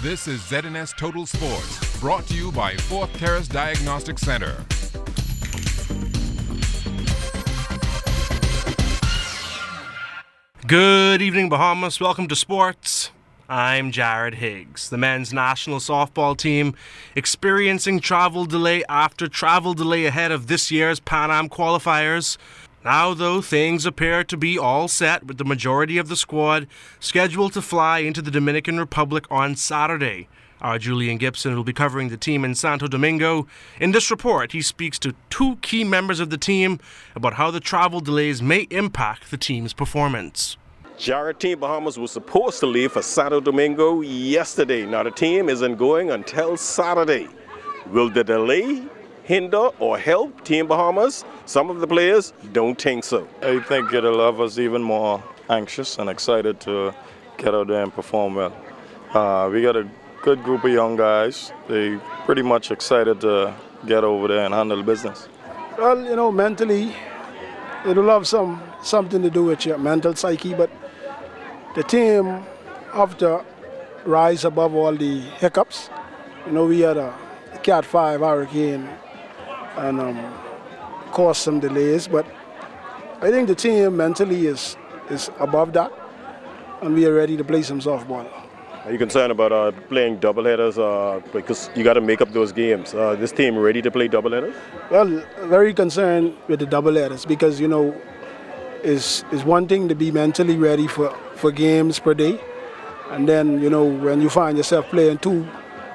This is ZNS Total Sports, brought to you by Fourth Terrace Diagnostic Center. Good evening, Bahamas. Welcome to sports. I'm Jared Higgs. The men's national softball team experiencing travel delay after travel delay ahead of this year's Pan Am qualifiers. Now, though, things appear to be all set with the majority of the squad scheduled to fly into the Dominican Republic on Saturday. Our Julian Gibson will be covering the team in Santo Domingo. In this report, he speaks to two key members of the team about how the travel delays may impact the team's performance. Jared, Team Bahamas was supposed to leave for Santo Domingo yesterday. Now the team isn't going until Saturday. Will the delay hinder or help Team Bahamas? Some of the players don't think so. I think it'll have us even more anxious and excited to get out there and perform well. We got a good group of young guys. They pretty much excited to get over there and handle business. Well, mentally, it'll have something to do with your mental psyche, but the team have to rise above all the hiccups. We had a Cat 5 hurricane and caused some delays, but I think the team mentally is above that, and we are ready to play some softball. Are you concerned about playing doubleheaders because you got to make up those games? This team ready to play doubleheaders? Well, very concerned with the doubleheaders because, it's one thing to be mentally ready for games per day, and then, when you find yourself playing 2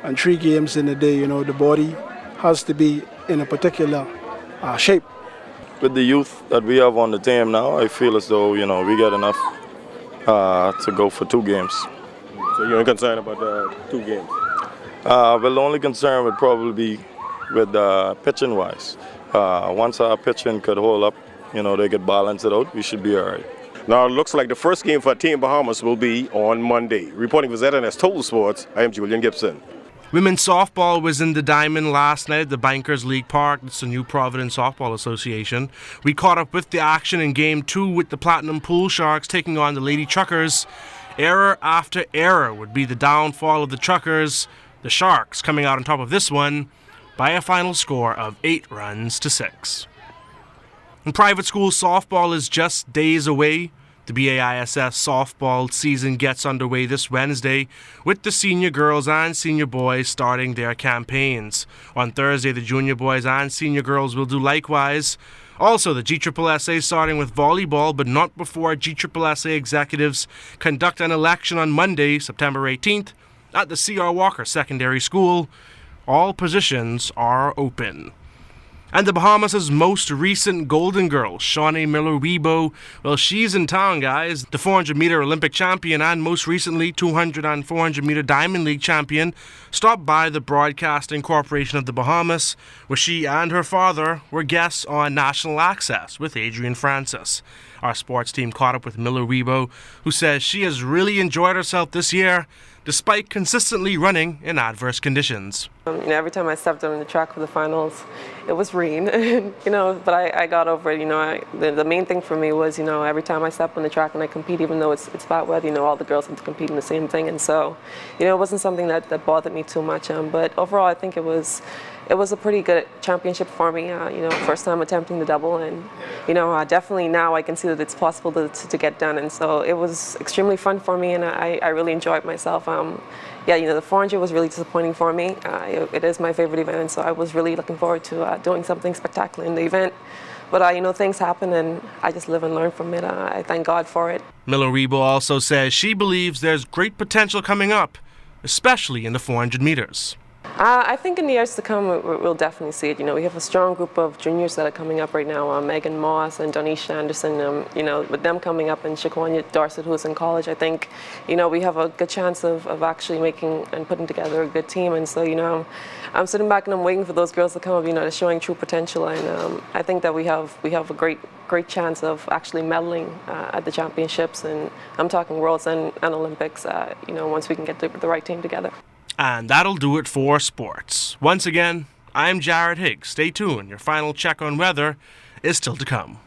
and 3 games in a day, the body has to be in a particular shape. With the youth that we have on the team now, I feel as though, we got enough to go for 2 games. So you're concerned about 2 games? Well, the only concern would probably be with pitching-wise. Once our pitching could hold up, they could balance it out, we should be all right. Now, it looks like the first game for Team Bahamas will be on Monday. Reporting for ZNS Total Sports, I am Julian Gibson. Women's softball was in the Diamond last night at the Bankers League Park. It's the New Providence Softball Association. We caught up with the action in Game 2 with the Platinum Pool Sharks taking on the Lady Truckers. Error after error would be the downfall of the Truckers. The Sharks coming out on top of this one by a final score of 8-6. And private school softball is just days away. The BAISS softball season gets underway this Wednesday with the senior girls and senior boys starting their campaigns. On Thursday, the junior boys and senior girls will do likewise. Also, the GSSA starting with volleyball, but not before GSSA executives conduct an election on Monday, September 18th, at the C.R. Walker Secondary School. All positions are open. And the Bahamas' most recent Golden Girl, Shawnee Miller-Weibo, well, she's in town, guys. The 400-meter Olympic champion and most recently 200 and 400-meter Diamond League champion stopped by the Broadcasting Corporation of the Bahamas, where she and her father were guests on National Access with Adrian Francis. Our sports team caught up with Miller-Weibo, who says she has really enjoyed herself this year, despite consistently running in adverse conditions. Every time I stepped on the track for the finals, it was rain, but I got over it. The main thing for me was, every time I step on the track and I compete, even though it's bad weather, all the girls have to compete in the same thing. And so, it wasn't something that bothered me too much. But overall, I think it was a pretty good championship for me. First time attempting the double, and definitely now I can see that it's possible to get done. And so it was extremely fun for me, and I really enjoyed myself. The 400 was really disappointing for me. It is my favorite event, and so I was really looking forward to doing something spectacular in the event. But things happen, and I just live and learn from it. I thank God for it. Miller-Weibo also says she believes there's great potential coming up, especially in the 400 meters. I think in the years to come, we'll definitely see it. We have a strong group of juniors that are coming up right now. Megan Moss and Donisha Anderson, with them coming up, and Shaquania Dorset, who's in college, I think, we have a good chance of actually making and putting together a good team. And so, I'm sitting back and I'm waiting for those girls to come up, they're showing true potential. And I think that we have a great chance of actually medaling at the championships. And I'm talking Worlds and Olympics, once we can get the right team together. And that'll do it for sports. Once again, I'm Jared Higgs. Stay tuned. Your final check on weather is still to come.